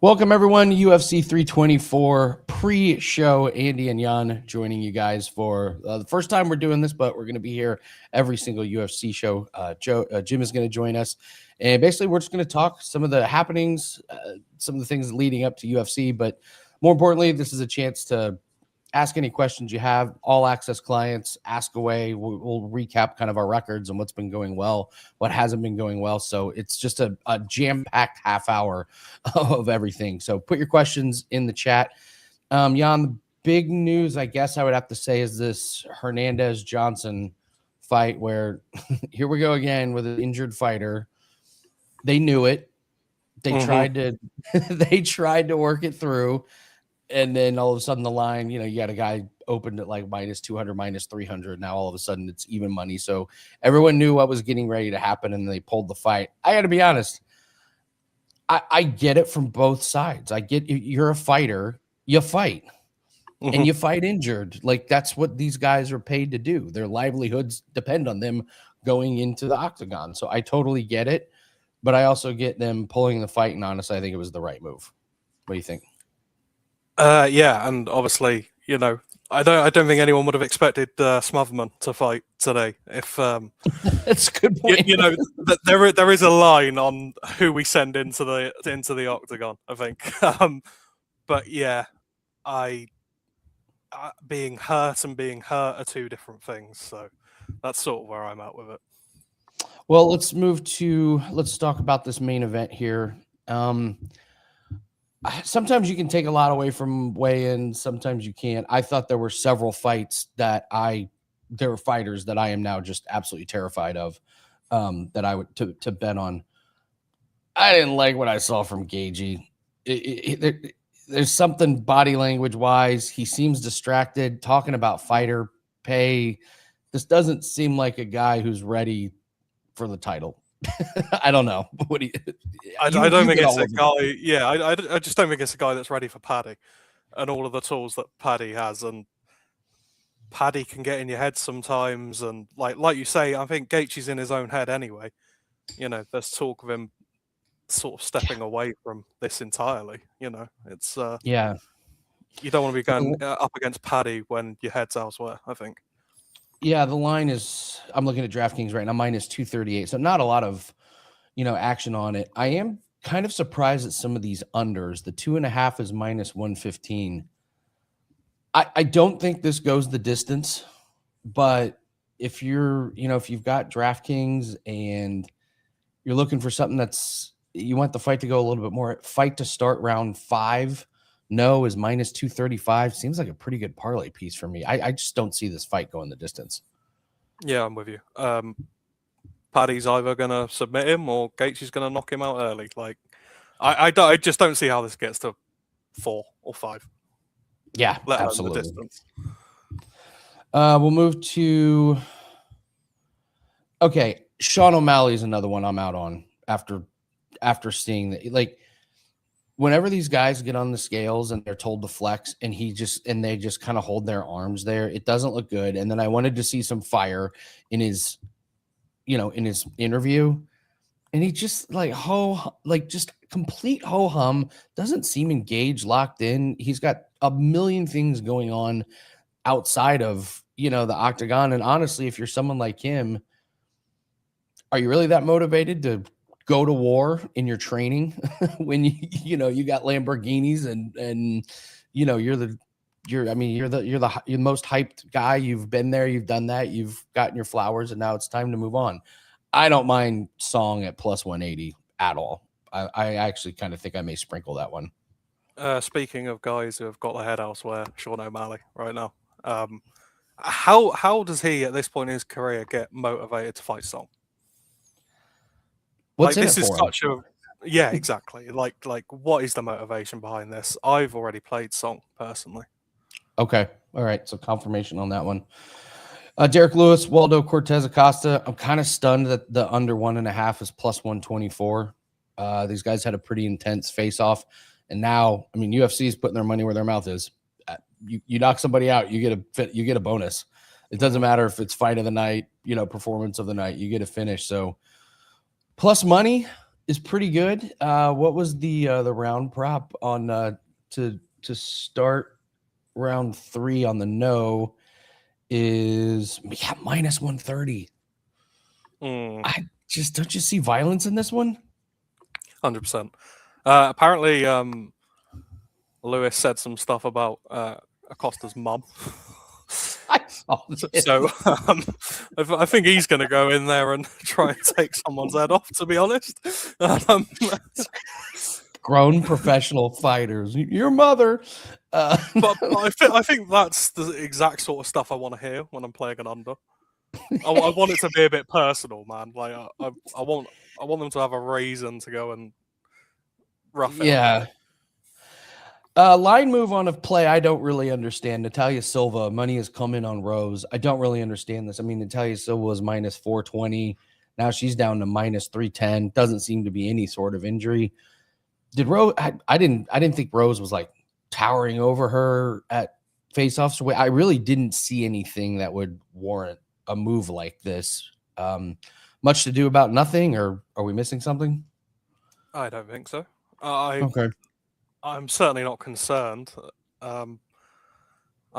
Welcome, everyone. UFC 324 pre-show. Andy and Jan joining you guys for the first time we're doing this, but we're going to be here every single UFC show. Jim is going to join us. And basically, we're just going to talk some of the happenings, some of the things leading up to UFC. But more importantly, this is a chance to ask any questions you have. All access clients, ask away. We'll recap kind of our records and what's been going well, what hasn't been going well. So it's just a jam-packed half hour of everything. So put your questions in the chat. Jan, the big news, I guess I would have to say, is this Hernandez-Johnson fight where here we go again with an injured fighter. They knew it. They tried to work it through. And then all of a sudden the line, you got a guy opened at like minus 200, minus 300. Now all of a sudden it's even money. So everyone knew what was getting ready to happen and they pulled the fight. I got to be honest. I get it from both sides. I get you're a fighter, you fight and you fight injured. Like that's what these guys are paid to do. Their livelihoods depend on them going into the octagon. So I totally get it, but I also get them pulling the fight. And honestly, I think it was the right move. What do you think? Yeah, and obviously, I don't think anyone would have expected Smotherman to fight today. If that's a good point. There is a line on who we send into the octagon, I think. But yeah, being hurt and being hurt are two different things. So that's sort of where I'm at with it. Well, let's talk about this main event here. Sometimes you can take a lot away from weigh-in. Sometimes you can't. I thought there were several fights there were fighters that I am now just absolutely terrified of that I would to bet on. I didn't like what I saw from Gaethje. There's something body language wise. He seems distracted talking about fighter pay. This doesn't seem like a guy who's ready for the title. I don't know. I don't think it's a guy. Yeah, I just don't think it's a guy that's ready for Paddy and all of the tools that Paddy has. And Paddy can get in your head sometimes. And like you say, I think Gaethje's in his own head anyway. There's talk of him sort of stepping away from this entirely. It's yeah. You don't want to be going up against Paddy when your head's elsewhere, I think. Yeah, the line is, I'm looking at DraftKings right now, minus 238. So not a lot of, action on it. I am kind of surprised at some of these unders. The 2.5 is minus 115. I don't think this goes the distance, but if you're, if you've got DraftKings and you're looking for something you want the fight to go a little bit more, fight to start round 5. No is minus 235. Seems like a pretty good parlay piece for me. I just don't see this fight going the distance. Yeah, I'm with you. Paddy's either going to submit him or Gaethje's going to knock him out early. I just don't see how this gets to 4 or 5. Yeah, let absolutely. The distance. We'll move to. Okay, Sean O'Malley's another one I'm out on after seeing that. Whenever these guys get on the scales and they're told to flex and they just kind of hold their arms there, it doesn't look good. And then I wanted to see some fire in his interview. And he just just complete ho-hum, doesn't seem engaged, locked in. He's got a million things going on outside of, the octagon. And honestly, if you're someone like him, are you really that motivated to go to war in your training when you got Lamborghinis and you're the most hyped guy. You've been there, you've done that, you've gotten your flowers, and now it's time to move on. I don't mind Song at plus 180 at all. I actually kind of think I may sprinkle that one. Speaking of guys who have got their head elsewhere, Sean O'Malley right now. How does he at this point in his career get motivated to fight Song? This is such a exactly. What is the motivation behind this? I've already played Song personally. Okay, all right. So confirmation on that one. Derek Lewis, Waldo Cortez Acosta. I'm kind of stunned that the under 1.5 is plus 124. These guys had a pretty intense face-off, and now UFC is putting their money where their mouth is. You knock somebody out, you get a bonus. It doesn't matter if it's fight of the night, performance of the night. You get a finish. So. Plus money, is pretty good. What was the round prop on to start round 3 on the no is minus 130. I just don't you see violence in this one? 100%. Apparently, Lewis said some stuff about Acosta's mum. I saw this. So I think he's going to go in there and try and take someone's head off, to be honest. Grown professional fighters, your mother. But I think that's the exact sort of stuff I want to hear when I'm playing an under. I want it to be a bit personal, man. Like I want them to have a reason to go and rough it. Yeah. Line move on of play, I don't really understand. Natalia Silva, money has come in on Rose. I don't really understand this. I mean, Natalia Silva was minus 420. Now she's down to minus 310. Doesn't seem to be any sort of injury. Did Rose? I didn't think Rose was like towering over her at face-offs. I really didn't see anything that would warrant a move like this. Much to do about nothing, or are we missing something? I don't think so. Okay. I'm certainly not concerned. I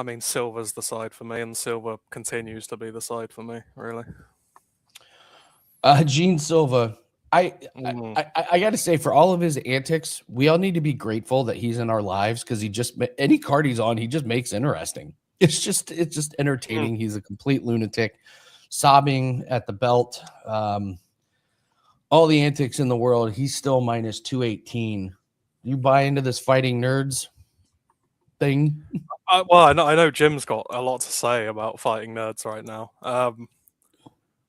mean, Silva's the side for me, and Silva continues to be the side for me, really. Gene Silva, I got to say, for all of his antics, we all need to be grateful that he's in our lives, because any card he's on, he just makes interesting. It's just entertaining. He's a complete lunatic, sobbing at the belt. All the antics in the world. He's still minus 218. You buy into this fighting nerds thing? Well, I know Jim's got a lot to say about fighting nerds right now.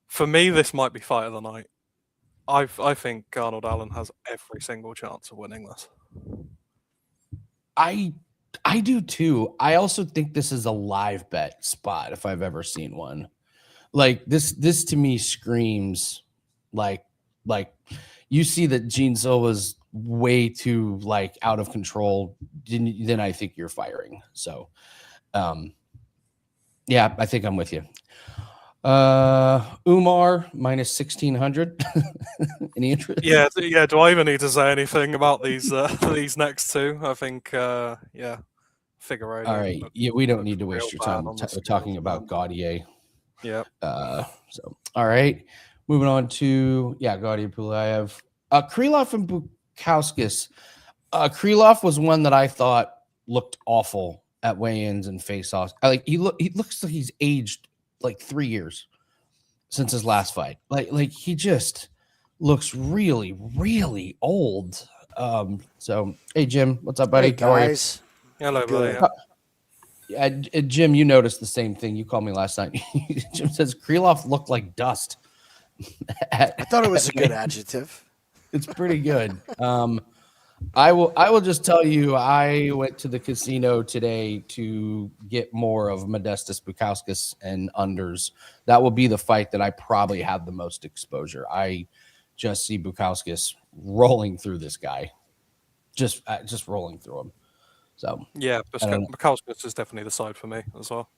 For me, this might be fight of the night. I think Arnold Allen has every single chance of winning this. I do too. I also think this is a live bet spot if I've ever seen one. Like this to me screams like you see that Gene Silva's way too like out of control, then I think you're firing. So yeah, I think I'm with you. Umar minus 1600. Any interest? Yeah. Do I even need to say anything about these these next two? I think yeah, Figueiredo. All right. Yeah, we don't need to waste your time talking about Gaethje. Yeah. So all right. Moving on to Gaethje Pulev. Krylov and Bukauskas. Krylov was one that I thought looked awful at weigh-ins and face-offs. He looks like he's aged like 3 years since his last fight. Like he just looks really, really old. So hey Jim, what's up, buddy? Hey guys. Hello, buddy. Jim, you noticed the same thing. You called me last night. Jim says Krylov looked like dust. I thought it was a good adjective. It's pretty good. I will just tell you, I went to the casino today to get more of Modestas Bukauskas and unders. That will be the fight that I probably have the most exposure. I just see Bukauskas rolling through this guy, just rolling through him. So yeah, Bukauskas is definitely the side for me as well.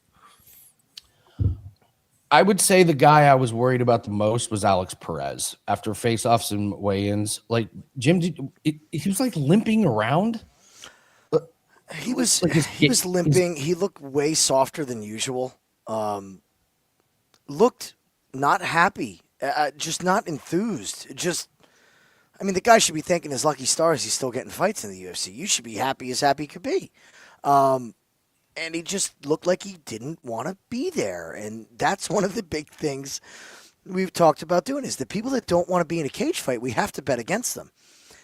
I would say the guy I was worried about the most was Alex Perez after face-offs and weigh-ins. Like Jim, he was like limping around. He was limping. He looked way softer than usual. Looked not happy, just not enthused. I mean, the guy should be thanking his lucky stars he's still getting fights in the UFC. You should be happy as happy could be. And he just looked like he didn't want to be there. And that's one of the big things we've talked about doing is the people that don't want to be in a cage fight, we have to bet against them.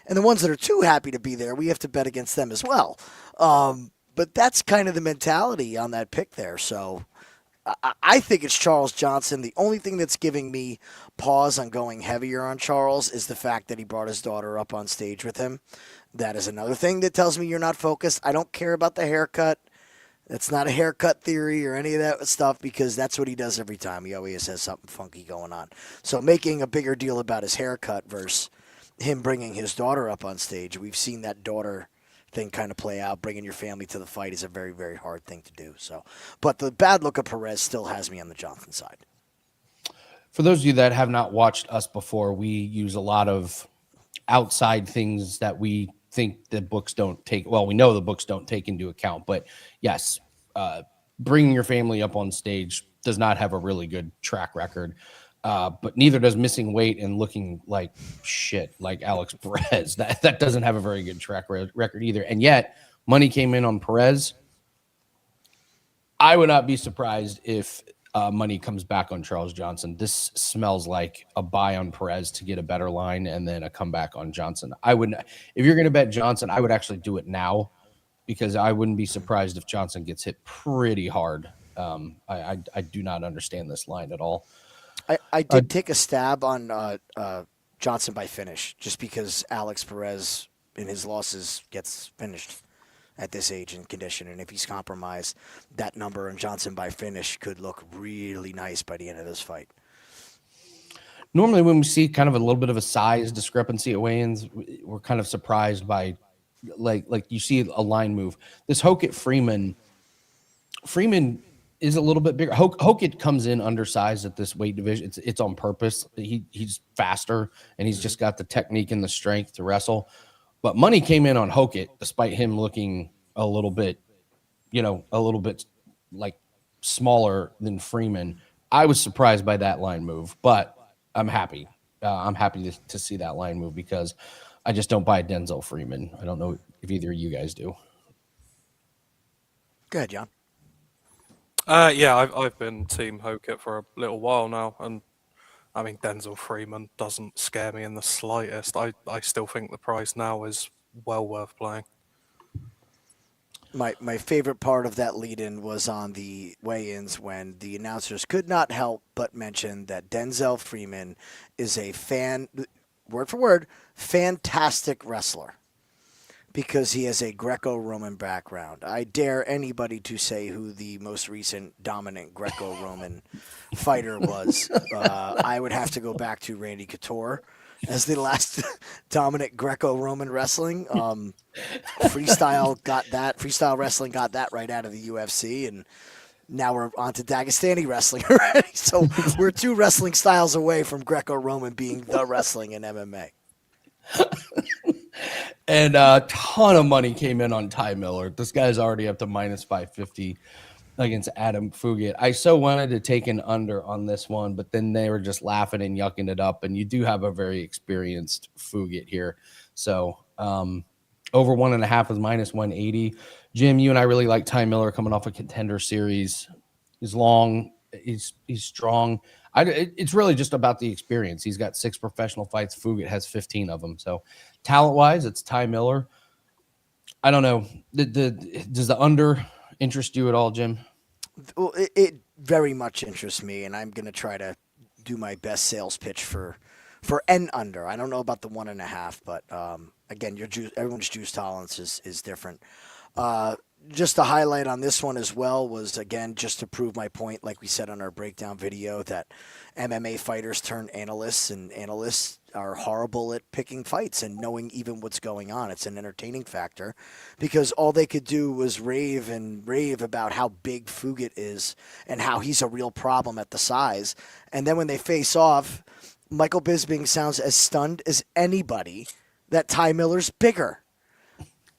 And the ones that are too happy to be there, we have to bet against them as well. But that's kind of the mentality on that pick there. So I think it's Charles Johnson. The only thing that's giving me pause on going heavier on Charles is the fact that he brought his daughter up on stage with him. That is another thing that tells me you're not focused. I don't care about the haircut. That's not a haircut theory or any of that stuff because that's what he does every time. He always has something funky going on. So making a bigger deal about his haircut versus him bringing his daughter up on stage, we've seen that daughter thing kind of play out. Bringing your family to the fight is a very, very hard thing to do. So, but the bad look of Perez still has me on the Johnson side. For those of you that have not watched us before, we use a lot of outside things that we think the books don't take. Well, we know the books don't take into account, but yes, bringing your family up on stage does not have a really good track record. But neither does missing weight and looking like shit, like Alex Perez. That doesn't have a very good track record either. And yet, money came in on Perez. I would not be surprised if money comes back on Charles Johnson. This smells like a buy on Perez to get a better line and then a comeback on Johnson. I wouldn't. If you're going to bet Johnson, I would actually do it now because I wouldn't be surprised if Johnson gets hit pretty hard. I do not understand this line at all. I did take a stab on Johnson by finish just because Alex Perez in his losses gets finished at this age and condition. And if he's compromised, that number on Johnson by finish could look really nice by the end of this fight. Normally when we see kind of a little bit of a size discrepancy at weigh-ins, we're kind of surprised by like you see a line move. This Hokett Freeman is a little bit bigger. Hokett comes in undersized at this weight division. It's on purpose. He's faster and he's just got the technique and the strength to wrestle. But money came in on Hokett despite him looking a little bit like smaller than Freeman. I was surprised by that line move, but I'm happy. I'm happy to see that line move because I just don't buy Denzel Freeman. I don't know if either of you guys do. Go ahead, John. Yeah, I've been Team Hokett for a little while now, and I mean Denzel Freeman doesn't scare me in the slightest. I still think the price now is well worth playing. My favorite part of that lead-in was on the weigh-ins when the announcers could not help but mention that Denzel Freeman is a word for word, fantastic wrestler because he has a Greco-Roman background. I dare anybody to say who the most recent dominant Greco-Roman fighter was. I would have to go back to Randy Couture as the last dominant Greco-Roman wrestling. Freestyle wrestling got that right out of the UFC, and now we're on to Dagestani wrestling already. So we're 2 wrestling styles away from Greco-Roman being the wrestling in MMA. And a ton of money came in on Ty Miller. This guy's already up to minus 550 against Adam Fugit. I so wanted to take an under on this one, but then they were just laughing and yucking it up. And you do have a very experienced Fugit here. So over 1.5 is minus 180. Jim, you and I really like Ty Miller coming off a contender series. He's long. He's strong. It's really just about the experience. He's got 6 professional fights. Fugit has 15 of them. So talent-wise, it's Ty Miller. I don't know. Does the under interest you at all, Jim? Well, it very much interests me, and I'm going to try to do my best sales pitch for an under. I don't know about the 1.5, but again, everyone's juice tolerance is different. Just a highlight on this one as well was, again, just to prove my point, like we said on our breakdown video, that MMA fighters turn analysts, and analysts are horrible at picking fights and knowing even what's going on. It's an entertaining factor because all they could do was rave about how big Fugit is and how he's a real problem at the size. And then when they face off, Michael Bisping sounds as stunned as anybody that Ty Miller's bigger.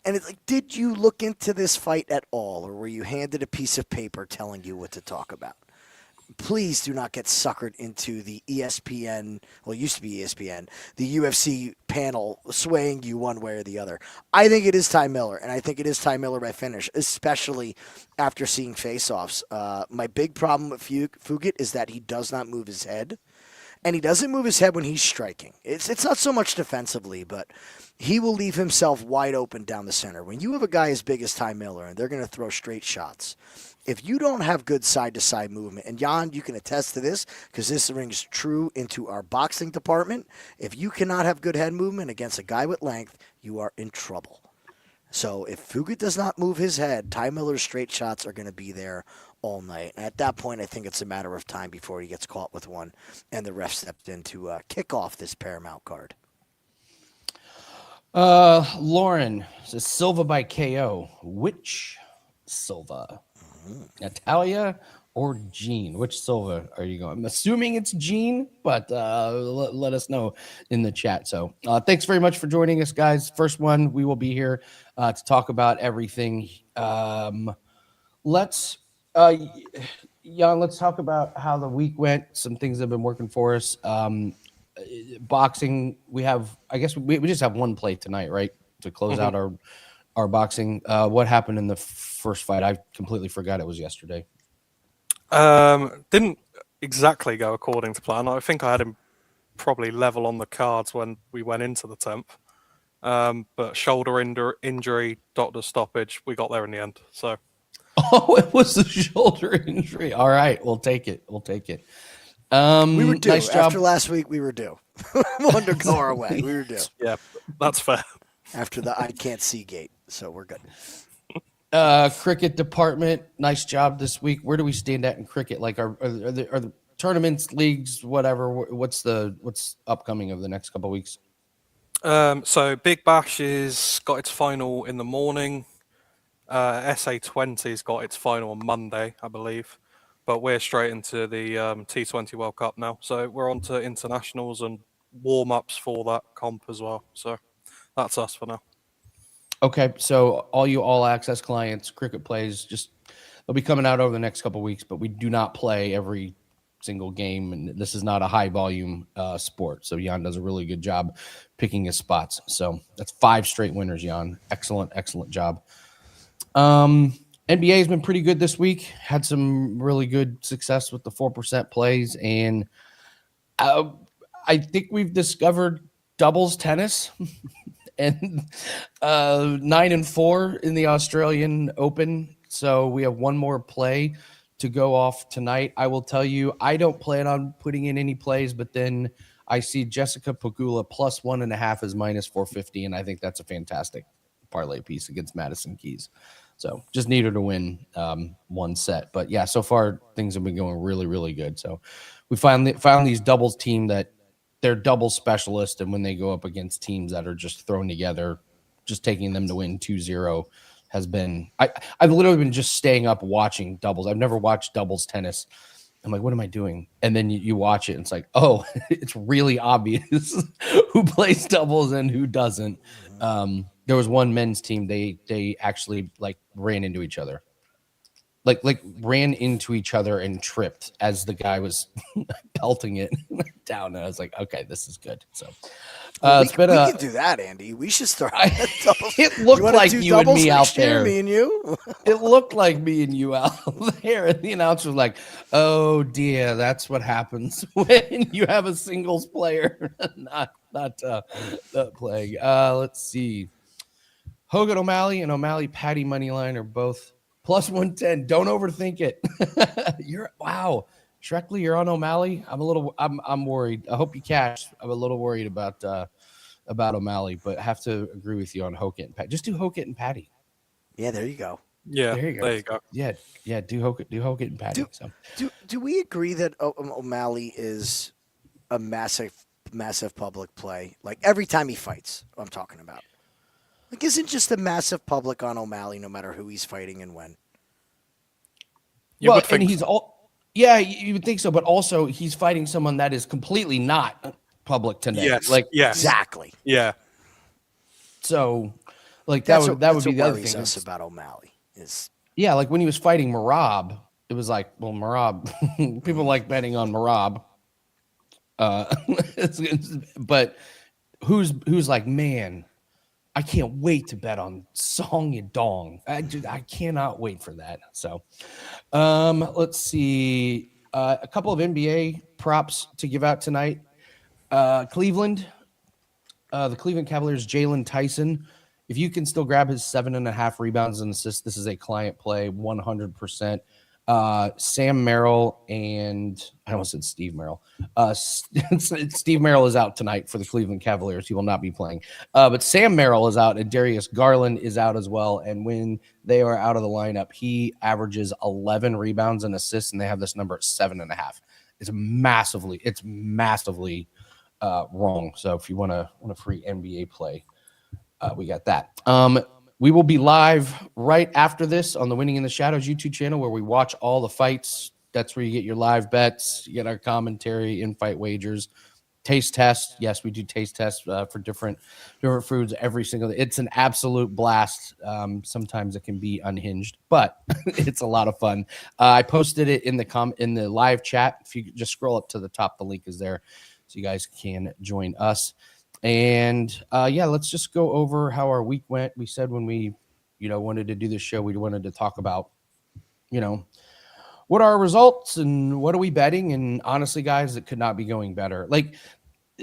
And it's like, did you look into this fight at all, or were you handed a piece of paper telling you what to talk about? Please do not get suckered into the ESPN, well, it used to be ESPN, the UFC panel swaying you one way or the other. I think it is Ty Miller, and I think it is Ty Miller by finish, especially after seeing face-offs. My big problem with Fugit is that he does not move his head. And he doesn't move his head when he's striking. It's not so much defensively, but he will leave himself wide open down the center. When you have a guy as big as Ty Miller and they're going to throw straight shots, if you don't have good side-to-side movement, and Jan, you can attest to this because this rings true into our boxing department, if you cannot have good head movement against a guy with length, you are in trouble. So if Fugit does not move his head, Ty Miller's straight shots are going to be there all night. And at that point, I think it's a matter of time before he gets caught with one and the ref stepped in to kick off this Paramount card. Lauren says Silva by KO. Which Silva? Natalia or Gene? Which Silva are you going? I'm assuming it's Gene, but let us know in the chat. So thanks very much for joining us, guys. First one, we will be here to talk about everything. Let's talk about how the week went. Some things have been working for us. Boxing, we just have one play tonight, right? To close out our boxing. What happened in the first fight? I completely forgot it was yesterday. Didn't exactly go according to plan. I think I had him probably level on the cards when we went into the 10th. But shoulder injury, doctor stoppage, we got there in the end. So. Oh, it was the shoulder injury. All right, we'll take it. We were due. Nice job. After last week, we were due. Wanted to go our way. We were due. Yeah, that's fair. After the I can't see gate, so we're good. Cricket department, nice job this week. Where do we stand at in cricket? Like, are the tournaments, leagues, whatever? What's upcoming of the next couple of weeks? So Big Bash is got its final in the morning. SA20's got its final on Monday, I believe. But we're straight into the T20 World Cup now. So we're on to internationals and warm-ups for that comp as well. So that's us for now. Okay, so all you all-access clients, cricket plays, they'll be coming out over the next couple of weeks, but we do not play every single game, and this is not a high-volume sport. So Jan does a really good job picking his spots. So that's 5 straight winners, Jan. Excellent job. NBA has been pretty good this week. Had some really good success with the 4% plays, and I think we've discovered doubles tennis and 9-4 in the Australian Open. So we have one more play to go off tonight. I will tell you, I don't plan on putting in any plays, but then I see Jessica Pegula plus 1.5 is minus 450, and I think that's a fantastic parlay piece against Madison Keys. So just need her to win one set. But yeah, so far things have been going really, really good. So we found these doubles team that they're double specialists, and when they go up against teams that are just thrown together, just taking them to win 2-0 has been I've literally been just staying up watching doubles. I've never watched doubles tennis. I'm like, what am I doing? And then you watch it and it's like, oh, it's really obvious who plays doubles and who doesn't. There was one men's team, they actually like ran into each other. Like ran into each other and tripped as the guy was pelting it down. And I was like, okay, this is good. So we can do that, Andy. We should start. It looked like you and me out there. Me and you. It looked like me and you out there. And the announcer was like, oh dear, that's what happens when you have a singles player not playing. Let's see. Hogan O'Malley and O'Malley Paddy money line are both plus 110. Don't overthink it. Wow. Shrekley, you're on O'Malley. I'm worried. I hope you cash. I'm a little worried about O'Malley, but I have to agree with you on Hokett and Paddy. Just do Hokett and Paddy. Yeah, there you go. Yeah, there you go. Yeah, do Hokett and Paddy. Do we agree that O'Malley is a massive public play? Like every time he fights, I'm talking about. Like, isn't just a massive public on O'Malley no matter who he's fighting and when? You would think so, but also he's fighting someone that is completely not public today. Yes, exactly. Yeah. So, like that would be the other thing us about O'Malley is like when he was fighting Merab, it was like, well, Merab, people like betting on Merab, but who's like, man, I can't wait to bet on Song Yadong. I cannot wait for that. So, let's see. A couple of NBA props to give out tonight. Cleveland, the Cleveland Cavaliers, Jalen Tyson. If you can still grab his 7.5 rebounds and assists, this is a client play 100%. Sam Merrill and I almost said Steve Merrill. Steve Merrill is out tonight for the Cleveland Cavaliers. He will not be playing. But Sam Merrill is out and Darius Garland is out as well. And when they are out of the lineup, he averages 11 rebounds and assists, and they have this number at 7.5. It's massively wrong. So if you want a free NBA play, we got that. We will be live right after this on the Winning in the Shadows YouTube channel, where we watch all the fights That's where you get your live bets, you get our commentary, in-fight wagers, taste tests. Yes, we do taste tests for different foods every single day. It's an absolute blast. Sometimes it can be unhinged, but it's a lot of fun. I posted it in the live chat. If you just scroll up to the top, the link is there, so you guys can join us. And yeah, let's just go over how our week went. We said when we, wanted to do this show, we wanted to talk about, what are our results and what are we betting? And honestly, guys, it could not be going better. Like,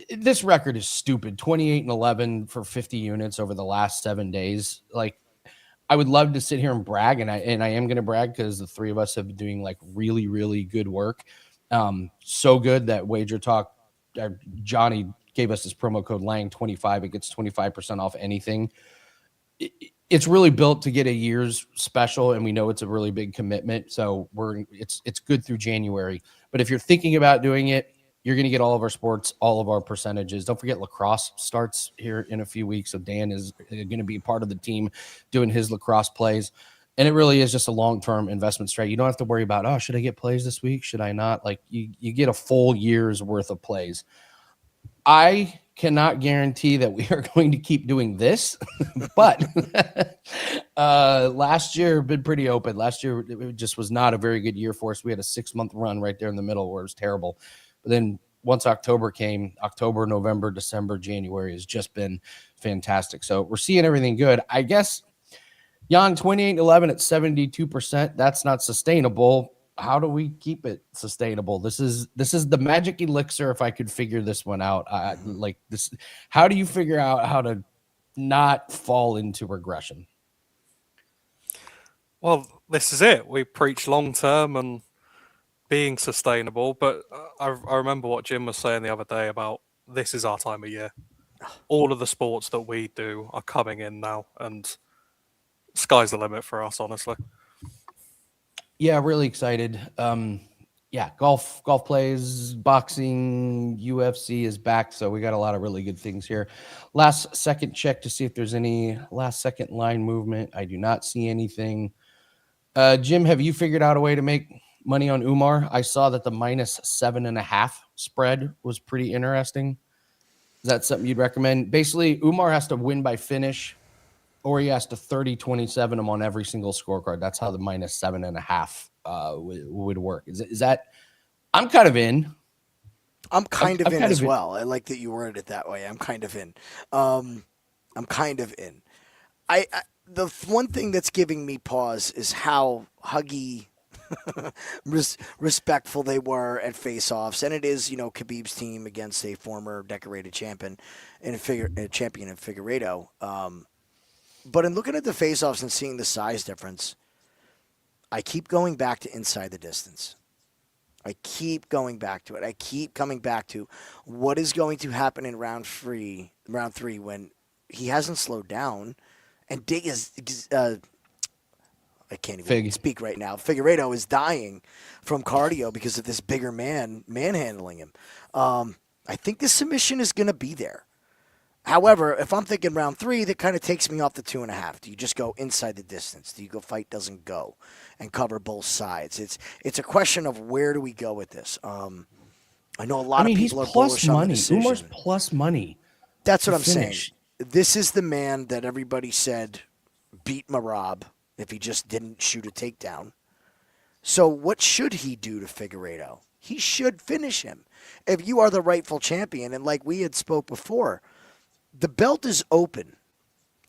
this record is stupid. 28-11 for 50 units over the last 7 days. Like, I would love to sit here and brag, and I am going to brag because the three of us have been doing like really, really good work. So good that Wager Talk, Johnny gave us this promo code Lang25. It gets 25% off anything. It's really built to get a year's special, and we know it's a really big commitment. So it's good through January. But if you're thinking about doing it, you're going to get all of our sports, all of our percentages. Don't forget lacrosse starts here in a few weeks. So Dan is going to be part of the team doing his lacrosse plays. And it really is just a long-term investment strategy. You don't have to worry about, should I get plays this week? Should I not? Like, you get a full year's worth of plays. I cannot guarantee that we are going to keep doing this, but last year been pretty open. Last year, it just was not a very good year for us. We had a 6-month run right there in the middle where it was terrible. But then once October came, October, November, December, January has just been fantastic. So we're seeing everything good. I guess, Jan, 28-11 at 72%, that's not sustainable. How do we keep it sustainable? This is the magic elixir. If I could figure this one out, like this, how do you figure out how to not fall into regression? Well, this is it. We preach long-term and being sustainable, but I remember what Jim was saying the other day about this is our time of year. All of the sports that we do are coming in now, and sky's the limit for us, honestly. Yeah, really excited. Yeah, golf plays, boxing, UFC is back, so we got a lot of really good things here. Last second check to see if there's any last second line movement. I do not see anything. Jim, have you figured out a way to make money on Umar? I saw that the -7.5 spread was pretty interesting. Is that something you'd recommend? Basically, Umar has to win by finish, or he has to 30-27 him on every single scorecard. That's how the -7.5 would work. Is that? I'm kind of in. I'm kind of in as well. I like that you worded it that way. I'm kind of in. I'm kind of in. The one thing that's giving me pause is how huggy, respectful they were at face-offs, and it is, Khabib's team against a former decorated champion in Figueiredo. But in looking at the face-offs and seeing the size difference, I keep going back to inside the distance. I keep going back to it. I keep coming back to what is going to happen in round three when he hasn't slowed down. And Dig is, I can't even speak right now. Figueiredo is dying from cardio because of this bigger man manhandling him. I think the submission is going to be there. However, if I'm thinking round 3, that kind of takes me off the 2.5. Do you just go inside the distance? Do you go fight doesn't go and cover both sides? It's a question of where do we go with this. I know a lot of people are bullish on the decision. Umar's plus money. That's what I'm saying. This is the man that everybody said beat Merab if he just didn't shoot a takedown. So what should he do to Figueiredo? He should finish him. If you are the rightful champion, and like we had spoke before, the belt is open.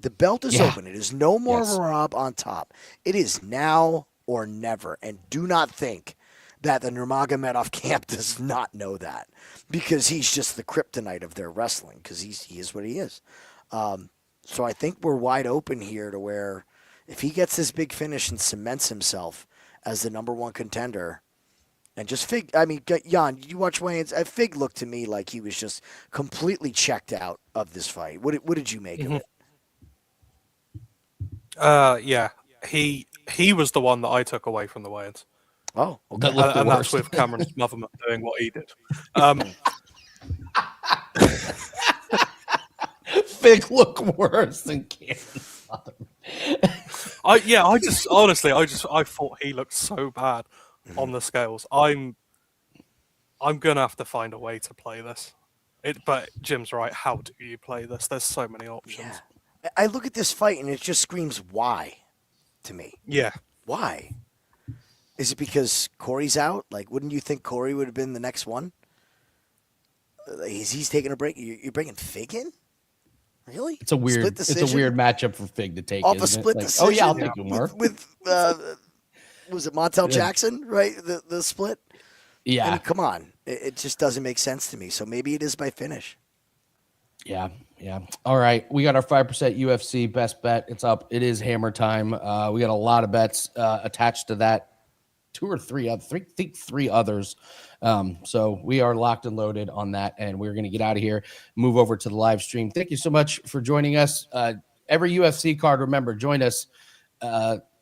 The belt is open. It is no more Merab on top. It is now or never. And do not think that the Nurmagomedov camp does not know that, because he's just the kryptonite of their wrestling, because he is what he is. So I think we're wide open here to where if he gets this big finish and cements himself as the number one contender, and just Jan, you watch Wayne's, Fig looked to me like he was just completely checked out of this fight. What did you make of it? Yeah, he was the one that I took away from the weigh-ins. Oh, okay. And that's with Cameron Smotherman doing what he did. Fig look worse than Cameron Smotherman. I thought he looked so bad. on the scales. I'm gonna have to find a way to play this. But Jim's right. How do you play this? There's so many options. Yeah. I look at this fight and it just screams why to me. Yeah. Why? Is it because Corey's out? Like, wouldn't you think Corey would have been the next one? He's taking a break. You're bringing Fig in? Really? It's a weird matchup for Fig to take. Off a split decision. Oh yeah, I'll take you, Mark. With was it Montel Jackson? Right, the split. Yeah. I mean, come on, it just doesn't make sense to me. So maybe it is by finish. Yeah. All right, we got our 5% UFC best bet. It's up. It is hammer time. We got a lot of bets attached to that. Three others. So we are locked and loaded on that, and we're going to get out of here, move over to the live stream. Thank you so much for joining us. Every UFC card, remember, join us.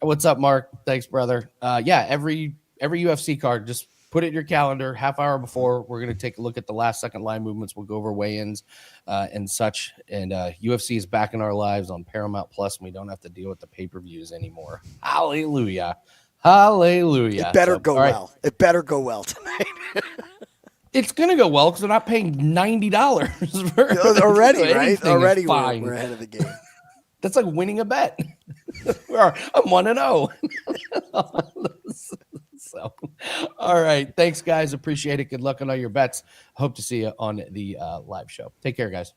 What's up, Mark? Thanks, brother. Every UFC card, just put it in your calendar half hour before. We're going to take a look at the last second line movements. We'll go over weigh-ins and such. And UFC is back in our lives on Paramount Plus, and we don't have to deal with the pay-per-views anymore. Hallelujah. It better go well. It better go well tonight. It's going to go well because they're not paying $90 for already, right? Already we're ahead of the game. That's like winning a bet. I'm 1-0. So, all right. Thanks, guys. Appreciate it. Good luck on all your bets. Hope to see you on the live show. Take care, guys.